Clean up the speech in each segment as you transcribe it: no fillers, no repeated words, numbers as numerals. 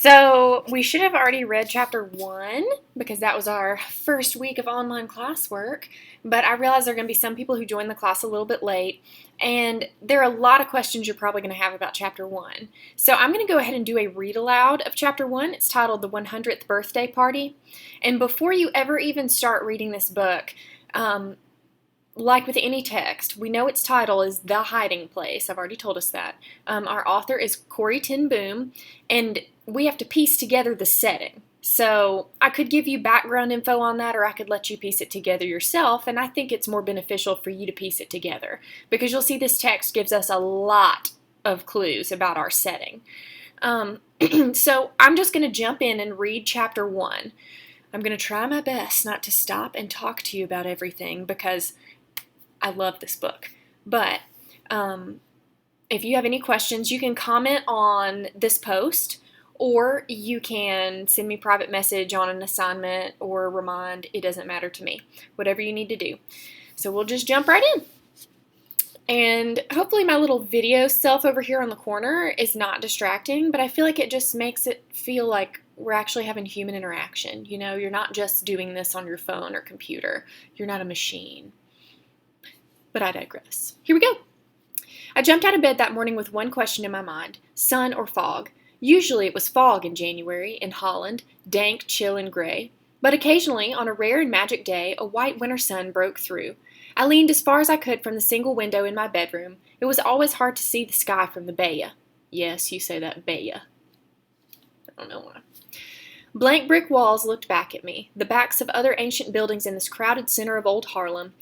So we should have already read chapter 1 because that was our first week of online classwork, but I realize there are going to be some people who join the class a little bit late, and there are a lot of questions you're probably going to have about chapter 1. So I'm going to go ahead and do a read aloud of chapter 1. It's titled The 100th Birthday Party. And before you ever even start reading this book, like with any text, we know its title is The Hiding Place. I've already told us that. Our author is Corrie ten Boom, and we have to piece together the setting. So I could give you background info on that, or I could let you piece it together yourself, and I think it's more beneficial for you to piece it together, because you'll see this text gives us a lot of clues about our setting. So I'm just going to jump in and read chapter 1. I'm going to try my best not to stop and talk to you about everything, because I love this book. But if you have any questions, you can comment on this post, or you can send me a private message on an assignment or a remind. It doesn't matter to me. Whatever you need to do. So we'll just jump right in. And hopefully my little video self over here on the corner is not distracting, but I feel like it just makes it feel like we're actually having human interaction. You know, you're not just doing this on your phone or computer. You're not a machine. But I digress. Here we go. I jumped out of bed that morning with one question in my mind: sun or fog? Usually it was fog in January in Holland, dank, chill, and gray. But occasionally, on a rare and magic day, a white winter sun broke through. I leaned as far as I could from the single window in my bedroom. It was always hard to see the sky from the bayou. Yes, you say that, bayou. I don't know why. Blank brick walls looked back at me, the backs of other ancient buildings in this crowded center of old Harlem.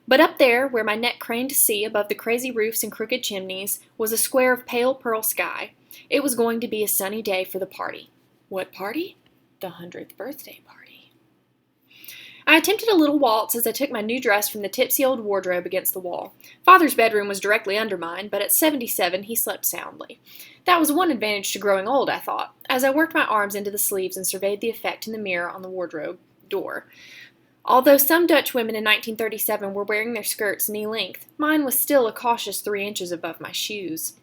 But up there, where my neck craned to see above the crazy roofs and crooked chimneys, was a square of pale pearl sky. It was going to be a sunny day for the party. What party? The 100th birthday party. I attempted a little waltz as I took my new dress from the tipsy old wardrobe against the wall. Father's bedroom was directly under mine, but at 77 he slept soundly. That was one advantage to growing old, I thought, as I worked my arms into the sleeves and surveyed the effect in the mirror on the wardrobe door. Although some Dutch women in 1937 were wearing their skirts knee-length, mine was still a cautious 3 inches above my shoes.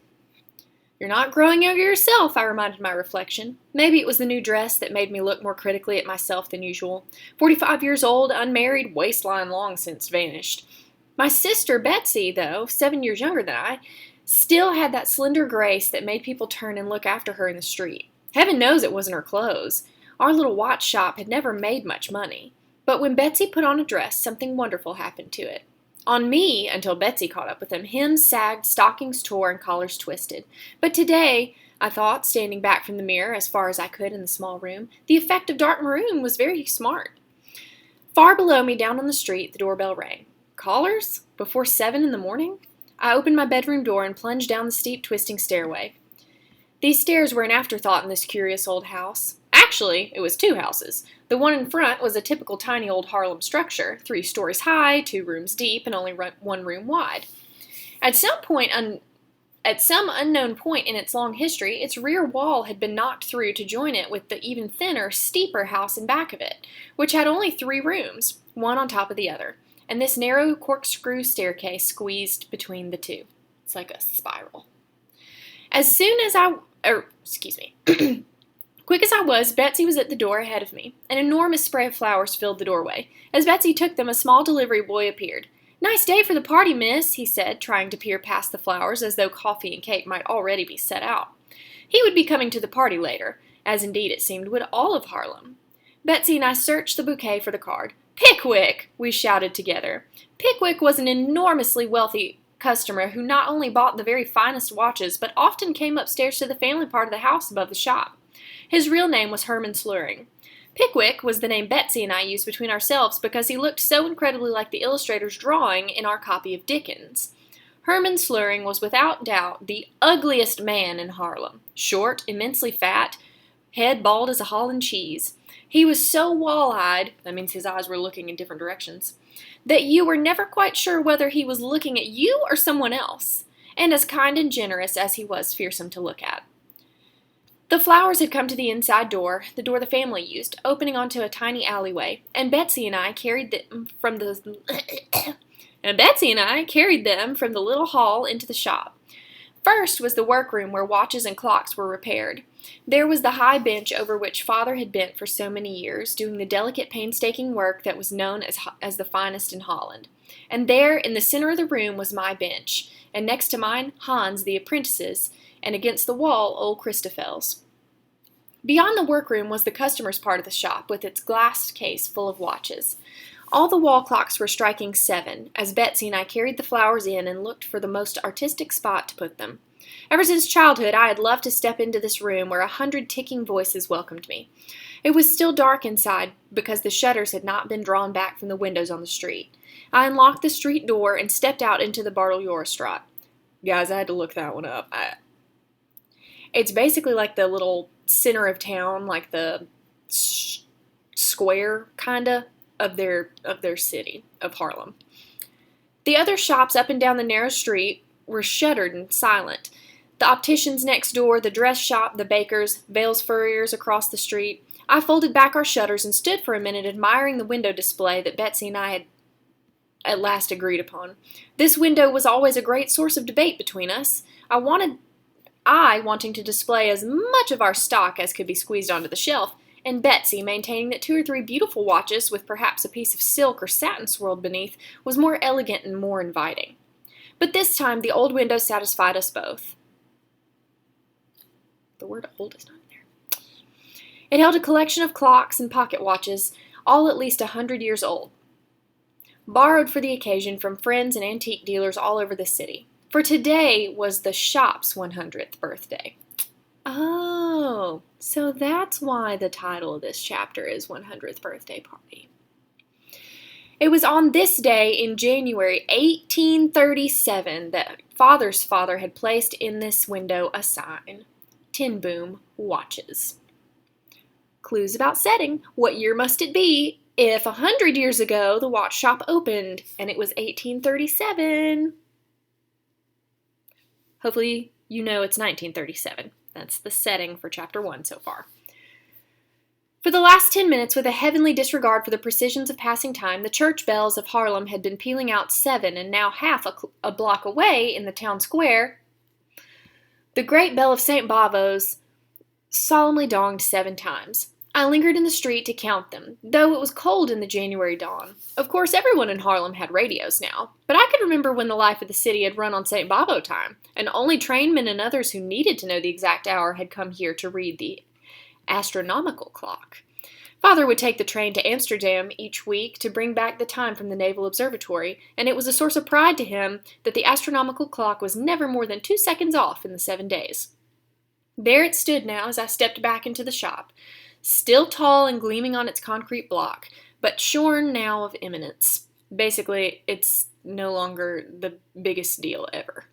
You're not growing younger yourself, I reminded my reflection. Maybe it was the new dress that made me look more critically at myself than usual. 45 years old, unmarried, waistline long since vanished. My sister, Betsy, though, 7 years younger than I, still had that slender grace that made people turn and look after her in the street. Heaven knows it wasn't her clothes. Our little watch shop had never made much money. But when Betsy put on a dress, something wonderful happened to it. On me, until Betsy caught up with them, hems sagged, stockings tore, and collars twisted. But today, I thought, standing back from the mirror as far as I could in the small room, the effect of dark maroon was very smart. Far below me, down on the street, the doorbell rang. Callers? Before 7 in the morning? I opened my bedroom door and plunged down the steep, twisting stairway. These stairs were an afterthought in this curious old house. Actually, it was 2 houses. The one in front was a typical tiny old Harlem structure, 3 stories high, 2 rooms deep, and only 1 room wide. At some unknown point in its long history, its rear wall had been knocked through to join it with the even thinner, steeper house in back of it, which had only 3 rooms, one on top of the other, and this narrow corkscrew staircase squeezed between the 2. It's like a spiral. Quick as I was, Betsy was at the door ahead of me. An enormous spray of flowers filled the doorway. As Betsy took them, a small delivery boy appeared. "Nice day for the party, miss," he said, trying to peer past the flowers as though coffee and cake might already be set out. He would be coming to the party later, as indeed it seemed would all of Harlem. Betsy and I searched the bouquet for the card. "Pickwick!" we shouted together. Pickwick was an enormously wealthy customer who not only bought the very finest watches, but often came upstairs to the family part of the house above the shop. His real name was Herman Sluring. Pickwick was the name Betsy and I used between ourselves because he looked so incredibly like the illustrator's drawing in our copy of Dickens. Herman Sluring was without doubt the ugliest man in Harlem. Short, immensely fat, head bald as a Holland cheese. He was so wall-eyed, that means his eyes were looking in different directions, that you were never quite sure whether he was looking at you or someone else, and as kind and generous as he was fearsome to look at. The flowers had come to the inside door, the door the family used, opening onto a tiny alleyway, and Betsy and I carried them from the little hall into the shop. First was the workroom where watches and clocks were repaired. There was the high bench over which Father had bent for so many years, doing the delicate, painstaking work that was known as the finest in Holland. And there, in the center of the room, was my bench, and next to mine, Hans, the apprentice's, and against the wall, old Christophel's. Beyond the workroom was the customers' part of the shop, with its glass case full of watches. All the wall clocks were striking 7, as Betsy and I carried the flowers in and looked for the most artistic spot to put them. Ever since childhood, I had loved to step into this room where 100 ticking voices welcomed me. It was still dark inside because the shutters had not been drawn back from the windows on the street. I unlocked the street door and stepped out into the Bartel-Jorestraat. Guys, I had to look that one up. It's basically like the little center of town, like the square, kinda, of their city, of Haarlem. The other shops up and down the narrow street were shuttered and silent. The opticians next door, the dress shop, the baker's, Vale's furriers across the street. I folded back our shutters and stood for a minute admiring the window display that Betsy and I had at last agreed upon. This window was always a great source of debate between us. I wanting to display as much of our stock as could be squeezed onto the shelf, and Betsy maintaining that 2 or 3 beautiful watches, with perhaps a piece of silk or satin swirled beneath, was more elegant and more inviting. But this time the old window satisfied us both. The word old is not in there. It held a collection of clocks and pocket watches, all at least 100 years old, borrowed for the occasion from friends and antique dealers all over the city. For today was the shop's 100th birthday. Oh, so that's why the title of this chapter is 100th Birthday Party. It was on this day in January 1837 that Father's father had placed in this window a sign, Tin Boom Watches. Clues about setting. What year must it be if 100 years ago the watch shop opened and it was 1837? Hopefully you know it's 1937. That's the setting for Chapter 1 so far. For the last 10 minutes, with a heavenly disregard for the precisions of passing time, the church bells of Haarlem had been pealing out 7, and now half a block away in the town square, the great bell of St. Bavo's solemnly donged 7 times. I lingered in the street to count them, though it was cold in the January dawn. Of course, everyone in Haarlem had radios now, but I could remember when the life of the city had run on St. Bavo time, and only trainmen and others who needed to know the exact hour had come here to read the astronomical clock. Father would take the train to Amsterdam each week to bring back the time from the Naval Observatory, and it was a source of pride to him that the astronomical clock was never more than 2 seconds off in the 7 days. There it stood now as I stepped back into the shop, still tall and gleaming on its concrete block, but shorn now of eminence. Basically, it's no longer the biggest deal ever.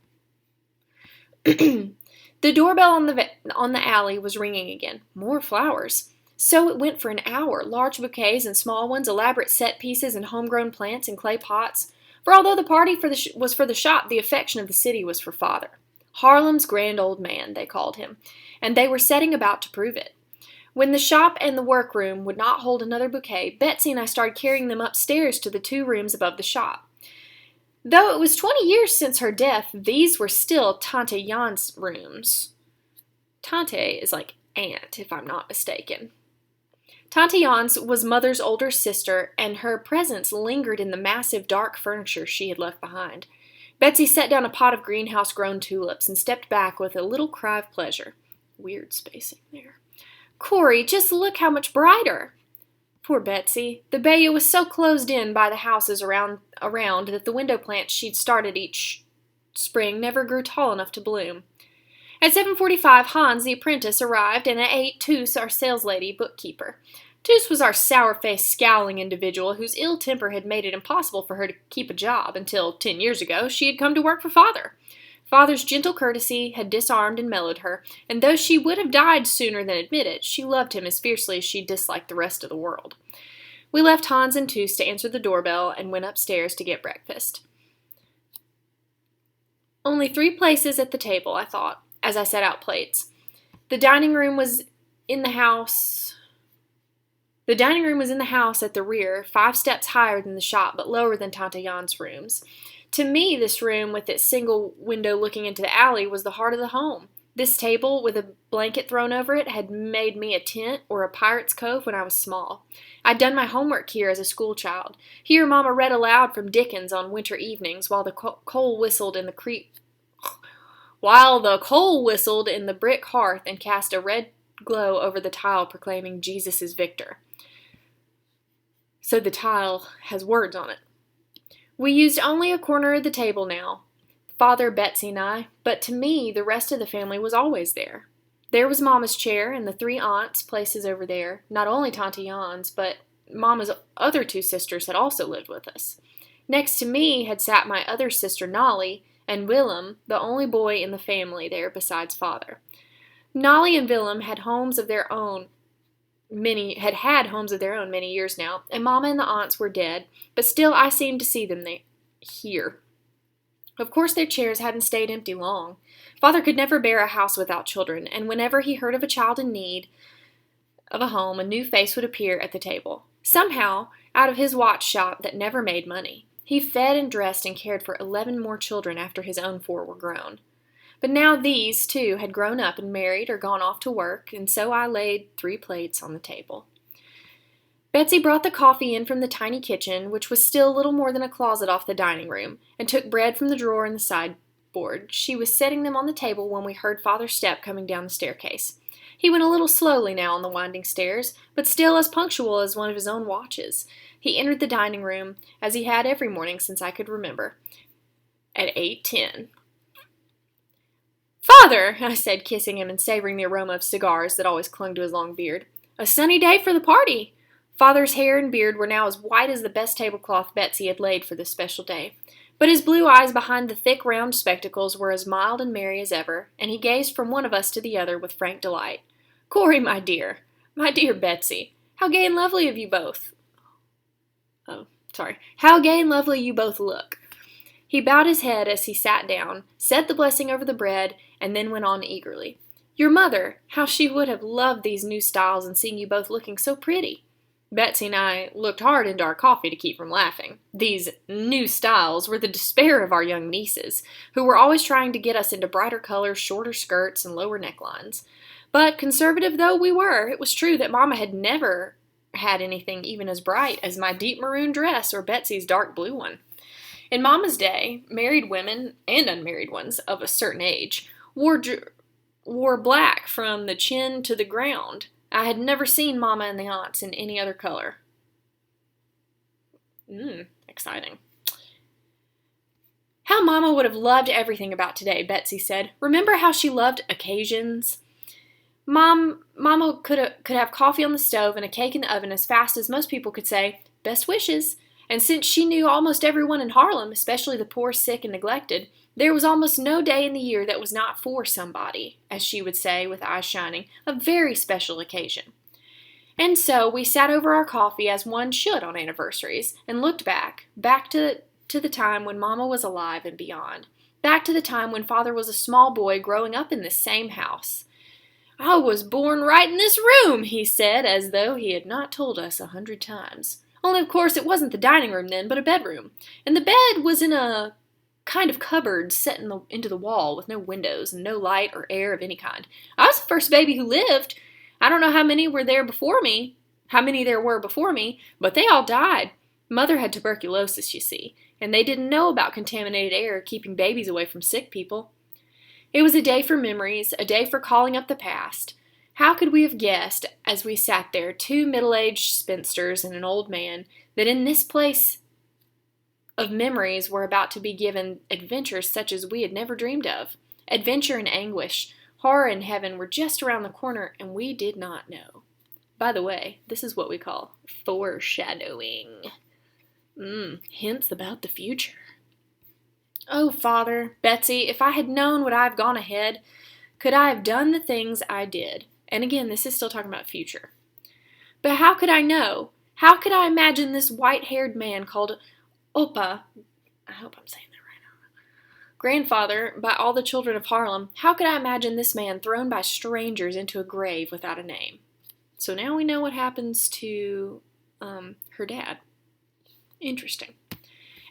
The doorbell on the alley was ringing again. More flowers. So it went for an hour, large bouquets and small ones, elaborate set pieces and homegrown plants in clay pots. For although the party was for the shop, the affection of the city was for Father. Haarlem's grand old man, they called him, and they were setting about to prove it. When the shop and the workroom would not hold another bouquet, Betsy and I started carrying them upstairs to the 2 rooms above the shop. Though it was 20 years since her death, these were still Tante Jan's rooms. Tante is like aunt, if I'm not mistaken. Tante Jan's was Mother's older sister, and her presence lingered in the massive dark furniture she had left behind. Betsy set down a pot of greenhouse-grown tulips and stepped back with a little cry of pleasure. Weird spacing there. Corey, just look how much brighter. Poor Betsy. The bayou was so closed in by the houses around that the window plants she'd started each spring never grew tall enough to bloom. At 7:45, Hans, the apprentice, arrived, and at 8, Toos, our saleslady bookkeeper. Toos was our sour-faced, scowling individual whose ill temper had made it impossible for her to keep a job until, 10 years ago, she had come to work for Father. Father's gentle courtesy had disarmed and mellowed her, and though she would have died sooner than admit it, she loved him as fiercely as she disliked the rest of the world. We left Hans and Toos to answer the doorbell and went upstairs to get breakfast. Only 3 places at the table, I thought, as I set out plates. The dining room was in the house at the rear, 5 steps higher than the shop, but lower than Tante Jan's rooms. To me, this room, with its single window looking into the alley, was the heart of the home. This table with a blanket thrown over it had made me a tent or a pirate's cove when I was small. I'd done my homework here as a schoolchild. Here Mama read aloud from Dickens on winter evenings while the coal whistled in the brick hearth and cast a red glow over the tile proclaiming Jesus is victor. So the tile has words on it. We used only a corner of the table now, Father, Betsy, and I, but to me the rest of the family was always there. There was Mama's chair and the 3 aunts' places over there, not only Tante Jan's, but Mama's other 2 sisters had also lived with us. Next to me had sat my other sister Nolly, and Willem, the only boy in the family there besides Father. Nolly and Willem had homes of their own had homes of their own many years now, and Mama and the aunts were dead, but still I seemed to see them here. Of course their chairs hadn't stayed empty long. Father could never bear a house without children, and whenever he heard of a child in need of a home, a new face would appear at the table. Somehow, out of his watch shop that never made money, he fed and dressed and cared for 11 more children after his own 4 were grown. But now these, too, had grown up and married or gone off to work, and so I laid 3 plates on the table. Betsy brought the coffee in from the tiny kitchen, which was still little more than a closet off the dining room, and took bread from the drawer in the sideboard. She was setting them on the table when we heard Father's step coming down the staircase. He went a little slowly now on the winding stairs, but still as punctual as one of his own watches. He entered the dining room, as he had every morning since I could remember, at 8:10. "Father," I said, kissing him and savoring the aroma of cigars that always clung to his long beard, "a sunny day for the party." Father's hair and beard were now as white as the best tablecloth Betsy had laid for this special day, but his blue eyes behind the thick round spectacles were as mild and merry as ever, and he gazed from one of us to the other with frank delight. "Corey, my dear Betsy, how gay and lovely of you both. How gay and lovely you both look." He bowed his head as he sat down, said the blessing over the bread, and then went on eagerly. "Your mother, how she would have loved these new styles and seeing you both looking so pretty." Betsy and I looked hard into our coffee to keep from laughing. These new styles were the despair of our young nieces, who were always trying to get us into brighter colors, shorter skirts, and lower necklines. But conservative though we were, it was true that Mama had never had anything even as bright as my deep maroon dress or Betsy's dark blue one. In Mama's day, married women and unmarried ones of a certain age wore black from the chin to the ground. I had never seen Mama and the aunts in any other color. Exciting. "How Mama would have loved everything about today," Betsy said. "Remember how she loved occasions?" Mama could have coffee on the stove and a cake in the oven as fast as most people could say, "Best wishes." And since she knew almost everyone in Harlem, especially the poor, sick, and neglected, there was almost no day in the year that was not for somebody, as she would say, with eyes shining, a very special occasion. And so we sat over our coffee as one should on anniversaries, and looked back to the time when Mama was alive and beyond, back to the time when Father was a small boy growing up in this same house. "I was born right in this room," he said, as though he had not told us 100 times. Only, of course, it wasn't the dining room then, but a bedroom. And the bed was in a kind of cupboard set into the wall with no windows and no light or air of any kind. I was the first baby who lived. I don't know how many there were before me, but they all died. Mother had tuberculosis, you see, and they didn't know about contaminated air keeping babies away from sick people. It was a day for memories, a day for calling up the past. How could we have guessed, as we sat there, 2 middle-aged spinsters and an old man, that in this place of memories were about to be given adventures such as we had never dreamed of? Adventure and anguish, horror and heaven were just around the corner, and we did not know. By the way, this is what we call foreshadowing. Hints about the future. Oh, Father, Betsy, if I had known what I have gone ahead, could I have done the things I did? And again, this is still talking about future. But how could I know? How could I imagine this white-haired man called Opa, I hope I'm saying that right, grandfather by all the children of Harlem? How could I imagine this man thrown by strangers into a grave without a name? So now we know what happens to her dad. Interesting.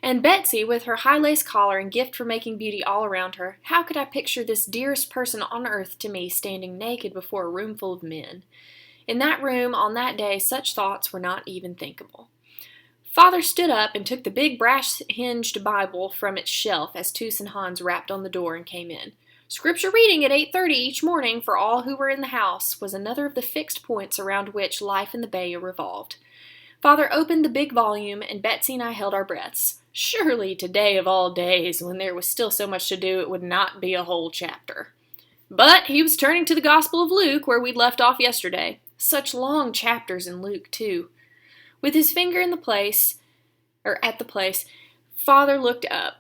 And Betsy, with her high lace collar and gift for making beauty all around her, how could I picture this dearest person on earth to me standing naked before a room full of men? In that room, on that day, such thoughts were not even thinkable. Father stood up and took the big brass-hinged Bible from its shelf as Toos and Hans rapped on the door and came in. Scripture reading at 8:30 each morning for all who were in the house was another of the fixed points around which life in the Bay revolved. Father opened the big volume, and Betsy and I held our breaths. Surely today of all days, when there was still so much to do, it would not be a whole chapter. But he was turning to the Gospel of Luke, where we'd left off yesterday. Such long chapters in Luke, too. With his finger at the place, Father looked up.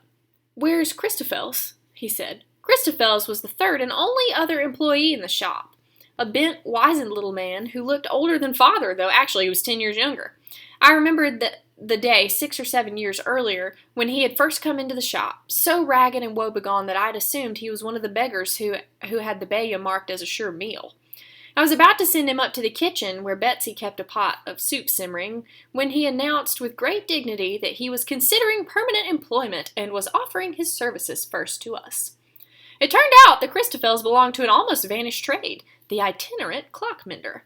"Where's Christophels?" he said. Christophels was the third and only other employee in the shop. A bent, wizened little man who looked older than Father, though actually he was 10 years younger. I remembered the day 6 or 7 years earlier when he had first come into the shop, so ragged and woebegone that I'd assumed he was one of the beggars who had the bayou marked as a sure meal. I was about to send him up to the kitchen, where Betsy kept a pot of soup simmering, when he announced with great dignity that he was considering permanent employment and was offering his services first to us. It turned out that Christophels belonged to an almost vanished trade, the itinerant clockmender,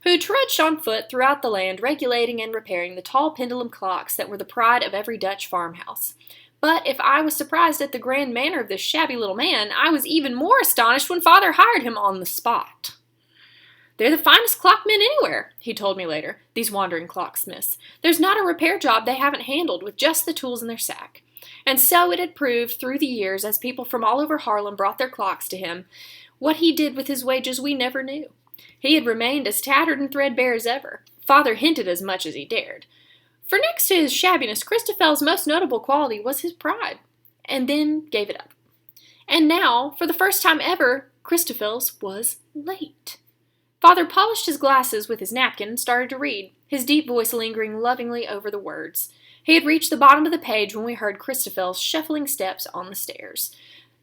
who trudged on foot throughout the land, regulating and repairing the tall pendulum clocks that were the pride of every Dutch farmhouse. But if I was surprised at the grand manner of this shabby little man, I was even more astonished when Father hired him on the spot. "They're the finest clockmen anywhere," he told me later, these wandering clocksmiths. "There's not a repair job they haven't handled with just the tools in their sack." And so it had proved through the years, as people from all over Harlem brought their clocks to him. What he did with his wages we never knew. He had remained as tattered and threadbare as ever. Father hinted as much as he dared. For next to his shabbiness, Christophels' most notable quality was his pride, and then gave it up. And now, for the first time ever, Christophels was late. Father polished his glasses with his napkin and started to read, his deep voice lingering lovingly over the words. He had reached the bottom of the page when we heard Christophels' shuffling steps on the stairs.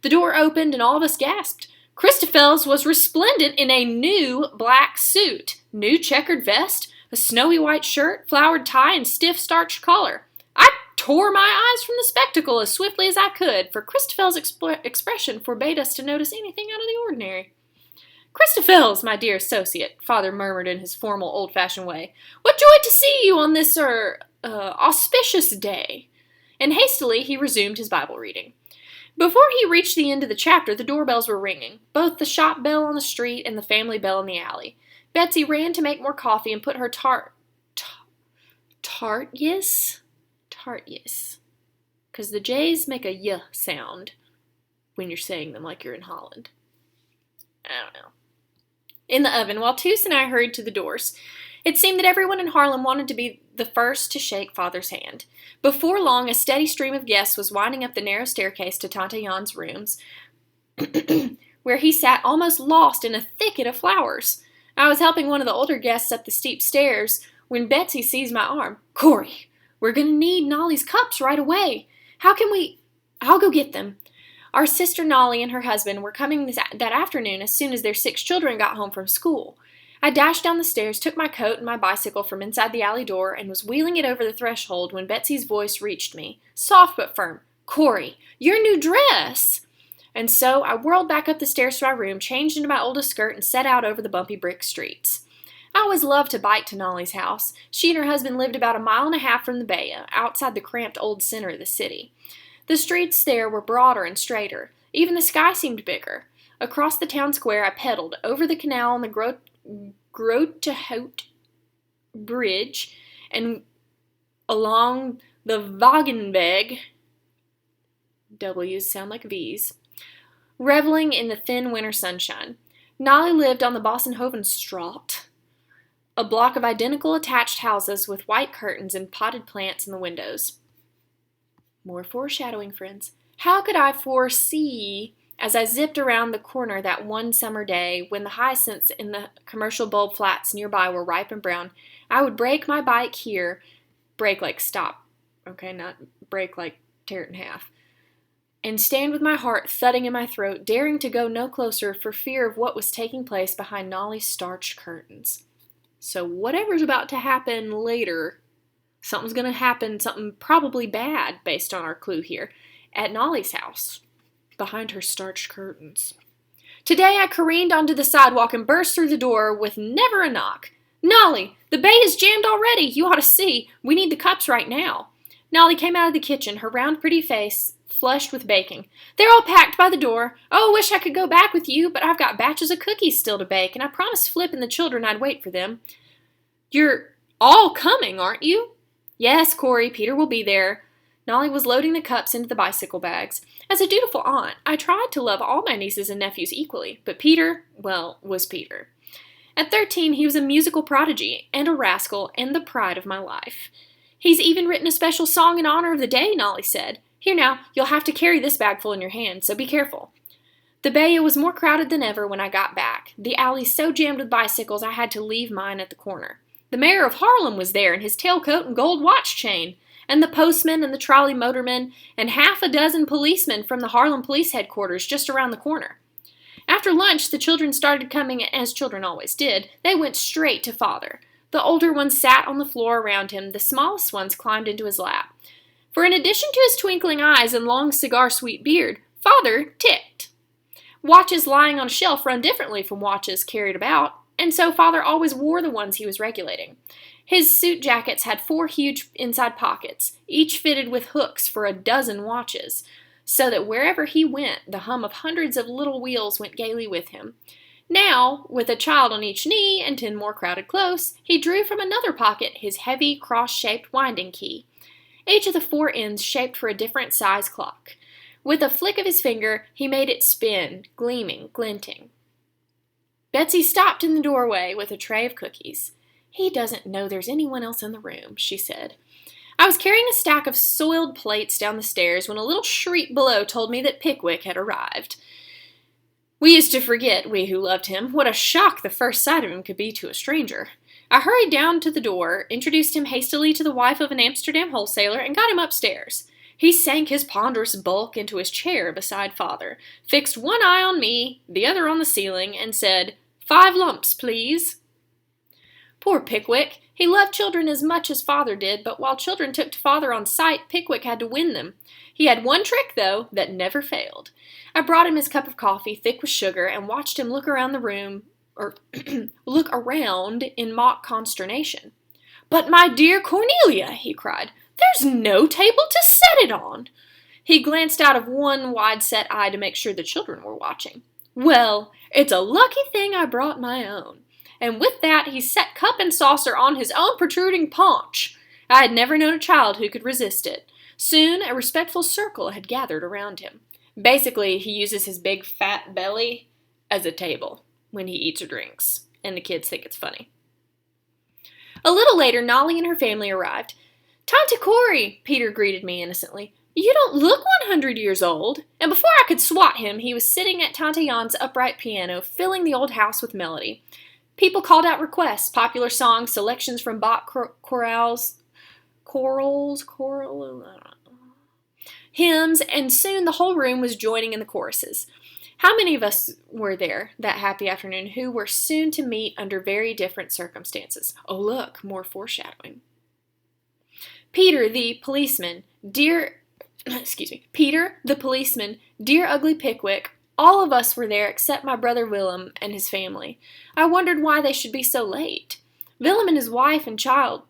The door opened and all of us gasped. Christophels was resplendent in a new black suit, new checkered vest, a snowy white shirt, flowered tie, and stiff starched collar. I tore my eyes from the spectacle as swiftly as I could, for Christophels' expression forbade us to notice anything out of the ordinary. "Christophels, my dear associate," Father murmured in his formal, old-fashioned way, "what joy to see you on this, auspicious day." And hastily he resumed his Bible reading. Before he reached the end of the chapter, the doorbells were ringing, both the shop bell on the street and the family bell in the alley. Betsy ran to make more coffee and put her yes, because the J's make a y sound when you're saying them like you're in Holland. I don't know. In the oven, while Toos and I hurried to the doors. It seemed that everyone in Harlem wanted to be the first to shake Father's hand. Before long, a steady stream of guests was winding up the narrow staircase to Tante Jan's rooms, where he sat almost lost in a thicket of flowers. I was helping one of the older guests up the steep stairs when Betsy seized my arm. "Corey, we're going to need Nolly's cups right away. I'll go get them." Our sister Nolly and her husband were coming that afternoon as soon as their 6 children got home from school. I dashed down the stairs, took my coat and my bicycle from inside the alley door, and was wheeling it over the threshold when Betsy's voice reached me, soft but firm. "Corey, your new dress!" And so I whirled back up the stairs to my room, changed into my oldest skirt, and set out over the bumpy brick streets. I always loved to bike to Nolly's house. She and her husband lived about a mile and a half from the bayou, outside the cramped old center of the city. The streets there were broader and straighter. Even the sky seemed bigger. Across the town square I pedaled, over the canal on the Grotehout Bridge, and along the Wagenweg, W's sound like V's, reveling in the thin winter sunshine. Nolly lived on the Bossenhovenstraat, a block of identical attached houses with white curtains and potted plants in the windows. More foreshadowing, friends. How could I foresee, as I zipped around the corner that one summer day when the hyacinths in the commercial bulb flats nearby were ripe and brown, I would brake my bike here, brake like stop, okay, not brake like tear it in half, and stand with my heart thudding in my throat, daring to go no closer for fear of what was taking place behind Nolly's starched curtains. So whatever's about to happen later Something's going to happen, something probably bad, based on our clue here, at Nolly's house, behind her starched curtains. Today I careened onto the sidewalk and burst through the door with never a knock. Nolly, the bay is jammed already. You ought to see. We need the cups right now. Nolly came out of the kitchen, her round, pretty face flushed with baking. They're all packed by the door. Oh, wish I could go back with you, but I've got batches of cookies still to bake, and I promised Flip and the children I'd wait for them. You're all coming, aren't you? Yes, Corey, Peter will be there. Nolly was loading the cups into the bicycle bags. As a dutiful aunt, I tried to love all my nieces and nephews equally, but Peter, well, was Peter. At 13, he was a musical prodigy, and a rascal, and the pride of my life. He's even written a special song in honor of the day, Nolly said. Here now, you'll have to carry this bagful in your hand, so be careful. The bay was more crowded than ever when I got back. The alley so jammed with bicycles I had to leave mine at the corner. The mayor of Harlem was there in his tailcoat and gold watch chain, and the postman and the trolley motorman, and half a dozen policemen from the Harlem Police Headquarters just around the corner. After lunch, the children started coming, as children always did. They went straight to Father. The older ones sat on the floor around him. The smallest ones climbed into his lap. For in addition to his twinkling eyes and long cigar-sweet beard, Father ticked. Watches lying on a shelf run differently from watches carried about, and so Father always wore the ones he was regulating. His suit jackets had 4 huge inside pockets, each fitted with hooks for a dozen watches, so that wherever he went, the hum of hundreds of little wheels went gaily with him. Now, with a child on each knee and 10 more crowded close, he drew from another pocket his heavy, cross-shaped winding key, each of the 4 ends shaped for a different size clock. With a flick of his finger, he made it spin, gleaming, glinting. Betsy stopped in the doorway with a tray of cookies. He doesn't know there's anyone else in the room, she said. I was carrying a stack of soiled plates down the stairs when a little shriek below told me that Pickwick had arrived. We used to forget, we who loved him, what a shock the first sight of him could be to a stranger. I hurried down to the door, introduced him hastily to the wife of an Amsterdam wholesaler, and got him upstairs. He sank his ponderous bulk into his chair beside Father, fixed one eye on me, the other on the ceiling, and said, 5 lumps, please. Poor Pickwick. He loved children as much as Father did, but while children took to Father on sight, Pickwick had to win them. He had one trick, though, that never failed. I brought him his cup of coffee, thick with sugar, and watched him look around the room, look around in mock consternation. But my dear Cornelia, he cried, there's no table to set it on. He glanced out of one wide-set eye to make sure the children were watching. Well, it's a lucky thing I brought my own. And with that, he set cup and saucer on his own protruding paunch. I had never known a child who could resist it. Soon, a respectful circle had gathered around him. Basically, he uses his big fat belly as a table when he eats or drinks, and the kids think it's funny. A little later, Nolly and her family arrived. Tante Corey, Peter greeted me innocently. You don't look 100 years old. And before I could swat him, he was sitting at Tante Jan's upright piano, filling the old house with melody. People called out requests, popular songs, selections from Bach hymns, and soon the whole room was joining in the choruses. How many of us were there that happy afternoon who were soon to meet under very different circumstances? Oh, look, more foreshadowing. Peter, the policeman, dear ugly Pickwick, all of us were there except my brother Willem and his family. I wondered why they should be so late. Willem and his wife and child...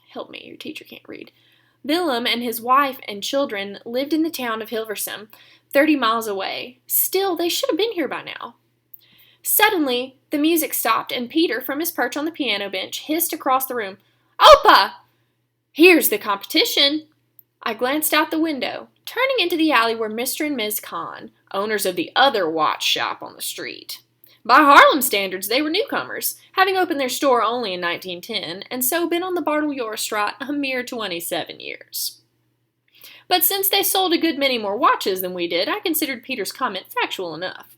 Help me, your teacher can't read. Willem and his wife and children lived in the town of Hilversum, 30 miles away. Still, they should have been here by now. Suddenly, the music stopped, and Peter, from his perch on the piano bench, hissed across the room, Opa! Here's the competition. I glanced out the window. Turning into the alley were Mr. and Ms. Kahn, owners of the other watch shop on the street. By Harlem standards, they were newcomers, having opened their store only in 1910, and so been on the Bartel-Jorestraat a mere 27 years. But since they sold a good many more watches than we did, I considered Peter's comment factual enough.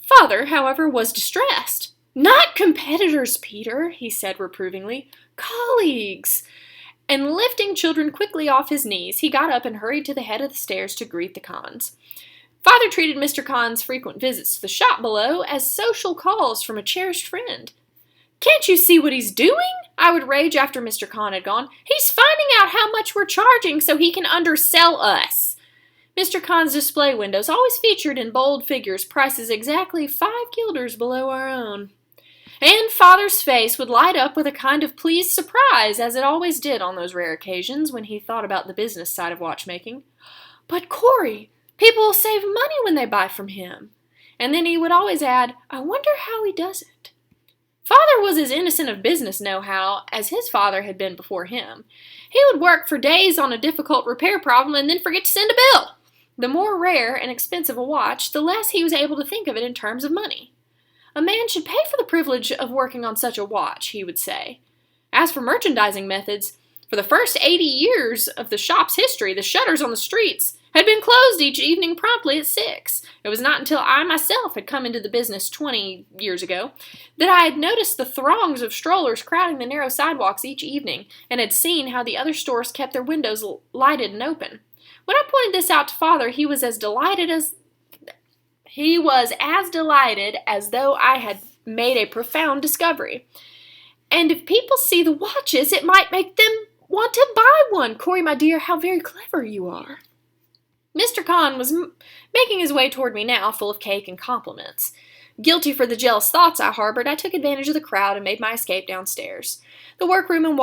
Father, however, was distressed. Not competitors, Peter, he said reprovingly. Colleagues. And lifting children quickly off his knees, he got up and hurried to the head of the stairs to greet the Kahns. Father treated Mr. Kahn's frequent visits to the shop below as social calls from a cherished friend. Can't you see what he's doing? I would rage after Mr. Kahn had gone. "He's finding out how much we're charging so he can undersell us." Mr. Kahn's display windows always featured in bold figures prices exactly 5 guilders below our own. And Father's face would light up with a kind of pleased surprise, as it always did on those rare occasions when he thought about the business side of watchmaking. "But, Corey, people will save money when they buy from him." And then he would always add, "I wonder how he does it." Father was as innocent of business know-how as his father had been before him. He would work for days on a difficult repair problem and then forget to send a bill. The more rare and expensive a watch, the less he was able to think of it in terms of money. "A man should pay for the privilege of working on such a watch," he would say. As for merchandising methods, for the first 80 years of the shop's history, the shutters on the streets had been closed each evening promptly at 6. It was not until I myself had come into the business 20 years ago that I had noticed the throngs of strollers crowding the narrow sidewalks each evening, and had seen how the other stores kept their windows lighted and open. When I pointed this out to Father, he was as delighted as though I had made a profound discovery. "And if people see the watches, it might make them want to buy one. Corey, my dear, how very clever you are." Mr. Kahn was making his way toward me now, full of cake and compliments. Guilty for the jealous thoughts I harbored, I took advantage of the crowd and made my escape downstairs. The workroom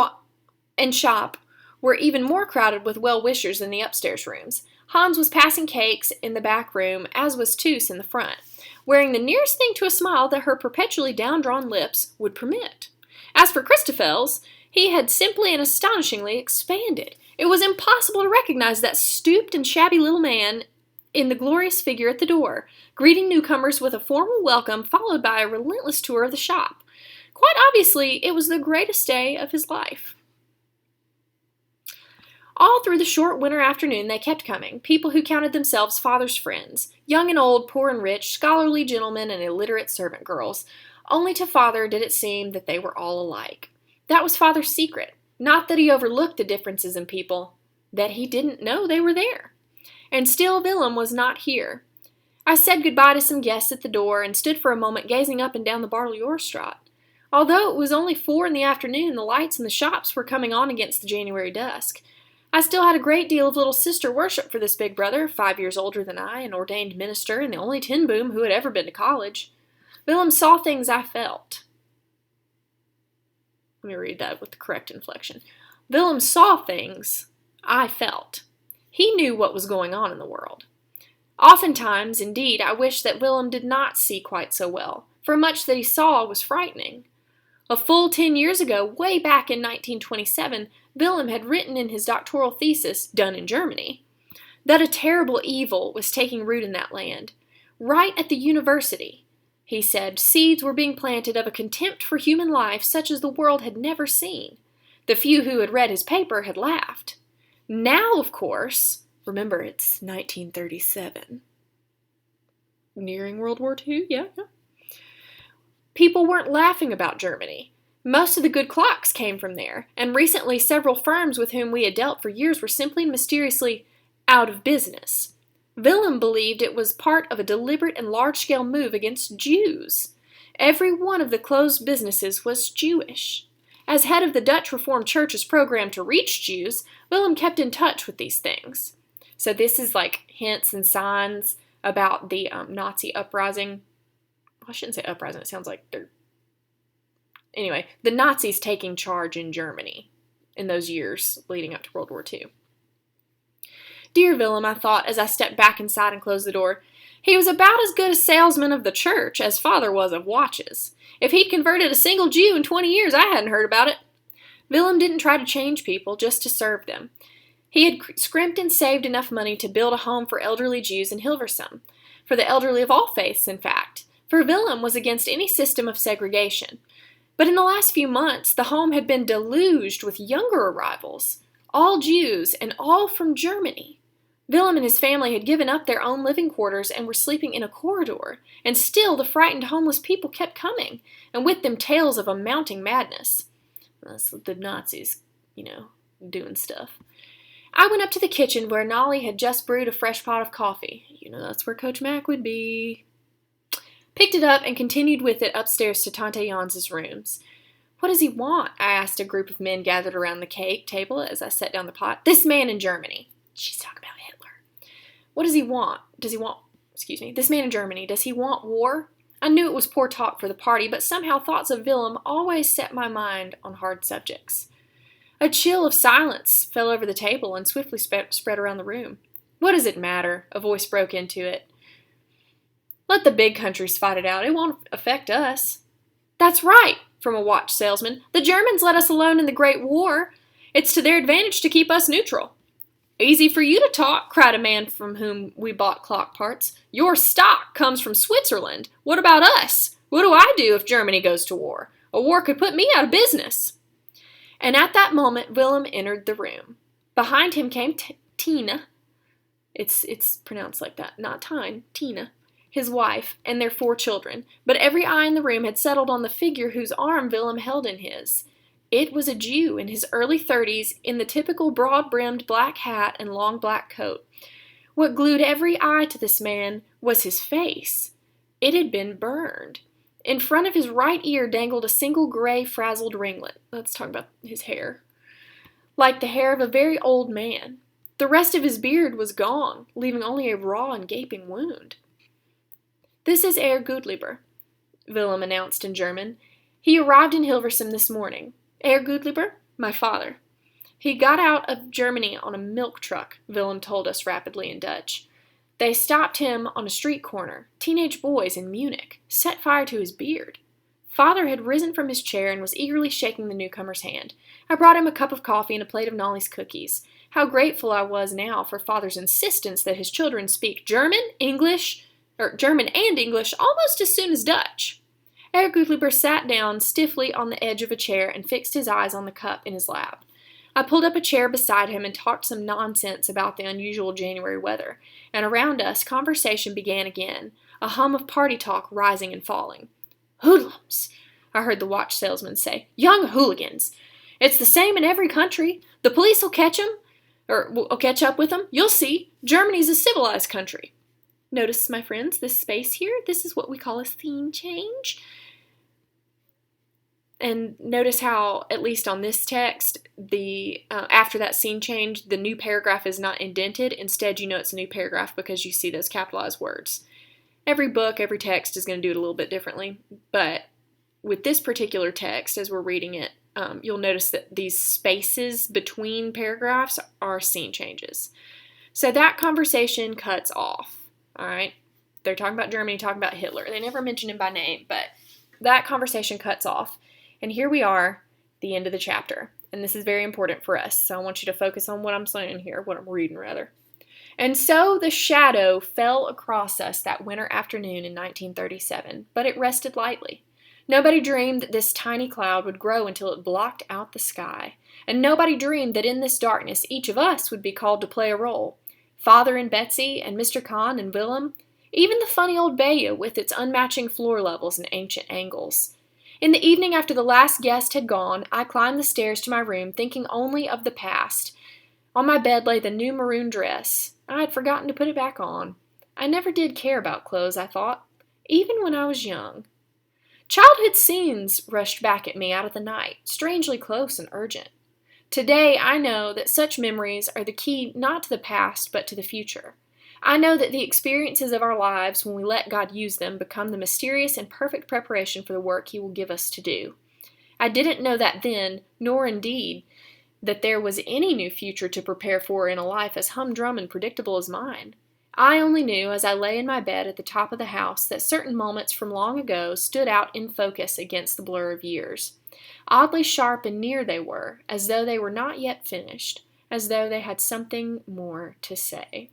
and shop were even more crowded with well-wishers than the upstairs rooms. Hans was passing cakes in the back room, as was Toos in the front, wearing the nearest thing to a smile that her perpetually down-drawn lips would permit. As for Christoffels, he had simply and astonishingly expanded. It was impossible to recognize that stooped and shabby little man in the glorious figure at the door, greeting newcomers with a formal welcome followed by a relentless tour of the shop. Quite obviously, it was the greatest day of his life. All through the short winter afternoon they kept coming, people who counted themselves Father's friends, young and old, poor and rich, scholarly gentlemen and illiterate servant girls. Only to Father did it seem that they were all alike. That was Father's secret. Not that he overlooked the differences in people, that he didn't know they were there. And still Willem was not here. I said goodbye to some guests at the door and stood for a moment gazing up and down the Bartley-Orstraat. Although it was only 4 in the afternoon, the lights in the shops were coming on against the January dusk. I still had a great deal of little sister worship for this big brother, 5 years older than I, an ordained minister, and the only tin boom who had ever been to college. Willem saw things I felt. Let me read that with the correct inflection. Willem saw things I felt. He knew what was going on in the world. Oftentimes, indeed, I wished that Willem did not see quite so well, for much that he saw was frightening. A full 10 years ago, way back in 1927, Willem had written in his doctoral thesis, done in Germany, that a terrible evil was taking root in that land. Right at the university, he said, seeds were being planted of a contempt for human life such as the world had never seen. The few who had read his paper had laughed. Now, of course, remember it's 1937. Nearing World War II, yeah. People weren't laughing about Germany. Most of the good clocks came from there, and recently several firms with whom we had dealt for years were simply and mysteriously out of business. Willem believed it was part of a deliberate and large-scale move against Jews. Every one of the closed businesses was Jewish. As head of the Dutch Reformed Church's program to reach Jews, Willem kept in touch with these things. So this is like hints and signs about the Nazi uprising. I shouldn't say uprising, it sounds like they're... Anyway, the Nazis taking charge in Germany in those years leading up to World War II. Dear Willem, I thought as I stepped back inside and closed the door, he was about as good a salesman of the church as Father was of watches. If he'd converted a single Jew in 20 years, I hadn't heard about it. Willem didn't try to change people, just to serve them. He had scrimped and saved enough money to build a home for elderly Jews in Hilversum, for the elderly of all faiths, in fact, for Willem was against any system of segregation. But in the last few months, the home had been deluged with younger arrivals, all Jews and all from Germany. Willem and his family had given up their own living quarters and were sleeping in a corridor, and still the frightened homeless people kept coming, and with them tales of a mounting madness. That's the Nazis, doing stuff. I went up to the kitchen where Nolly had just brewed a fresh pot of coffee. That's where Coach Mac would be. Picked it up and continued with it upstairs to Tante Jans's rooms. What does he want? I asked a group of men gathered around the cake table as I set down the pot. This man in Germany. She's talking about Hitler. What does he want? This man in Germany, does he want war? I knew it was poor talk for the party, but somehow thoughts of Willem always set my mind on hard subjects. A chill of silence fell over the table and swiftly spread around the room. What does it matter? A voice broke into it. Let the big countries fight it out. It won't affect us. That's right, from a watch salesman. The Germans let us alone in the Great War. It's to their advantage to keep us neutral. Easy for you to talk, cried a man from whom we bought clock parts. Your stock comes from Switzerland. What about us? What do I do if Germany goes to war? A war could put me out of business. And at that moment, Willem entered the room. Behind him came Tina. It's pronounced like that, not Tyne, Tina, his wife, and their 4 children. But every eye in the room had settled on the figure whose arm Willem held in his. It was a Jew in his early 30s in the typical broad-brimmed black hat and long black coat. What glued every eye to this man was his face. It had been burned. In front of his right ear dangled a single gray, frazzled ringlet. Let's talk about his hair. Like the hair of a very old man. The rest of his beard was gone, leaving only a raw and gaping wound. This is Herr Gudliber, Willem announced in German. He arrived in Hilversum this morning. Herr Gudliber, my father. He got out of Germany on a milk truck, Willem told us rapidly in Dutch. They stopped him on a street corner. Teenage boys in Munich set fire to his beard. Father had risen from his chair and was eagerly shaking the newcomer's hand. I brought him a cup of coffee and a plate of Nolly's cookies. How grateful I was now for Father's insistence that his children speak German and English almost as soon as Dutch. Herr Gudliber sat down stiffly on the edge of a chair and fixed his eyes on the cup in his lap. I pulled up a chair beside him and talked some nonsense about the unusual January weather, and around us conversation began again, a hum of party talk rising and falling. Hoodlums, I heard the watch salesman say. Young hooligans. It's the same in every country. The police will catch up with them. You'll see. Germany's a civilized country. Notice, my friends, this space here, this is what we call a scene change. And notice how, at least on this text, after that scene change, the new paragraph is not indented. Instead, you know it's a new paragraph because you see those capitalized words. Every book, every text is going to do it a little bit differently. But with this particular text, as we're reading it, you'll notice that these spaces between paragraphs are scene changes. So that conversation cuts off. All right? They're talking about Germany, talking about Hitler. They never mention him by name, but that conversation cuts off. And here we are, the end of the chapter. And this is very important for us, so I want you to focus on what I'm saying here, what I'm reading, rather. And so the shadow fell across us that winter afternoon in 1937, but it rested lightly. Nobody dreamed that this tiny cloud would grow until it blocked out the sky. And nobody dreamed that in this darkness each of us would be called to play a role. Father and Betsy and Mr. Kahn and Willem, even the funny old bayou with its unmatching floor levels and ancient angles. In the evening after the last guest had gone, I climbed the stairs to my room, thinking only of the past. On my bed lay the new maroon dress. I had forgotten to put it back on. I never did care about clothes, I thought, even when I was young. Childhood scenes rushed back at me out of the night, strangely close and urgent. Today, I know that such memories are the key not to the past, but to the future. I know that the experiences of our lives, when we let God use them, become the mysterious and perfect preparation for the work He will give us to do. I didn't know that then, nor indeed that there was any new future to prepare for in a life as humdrum and predictable as mine. I only knew, as I lay in my bed at the top of the house, that certain moments from long ago stood out in focus against the blur of years. Oddly sharp and near they were, as though they were not yet finished, as though they had something more to say.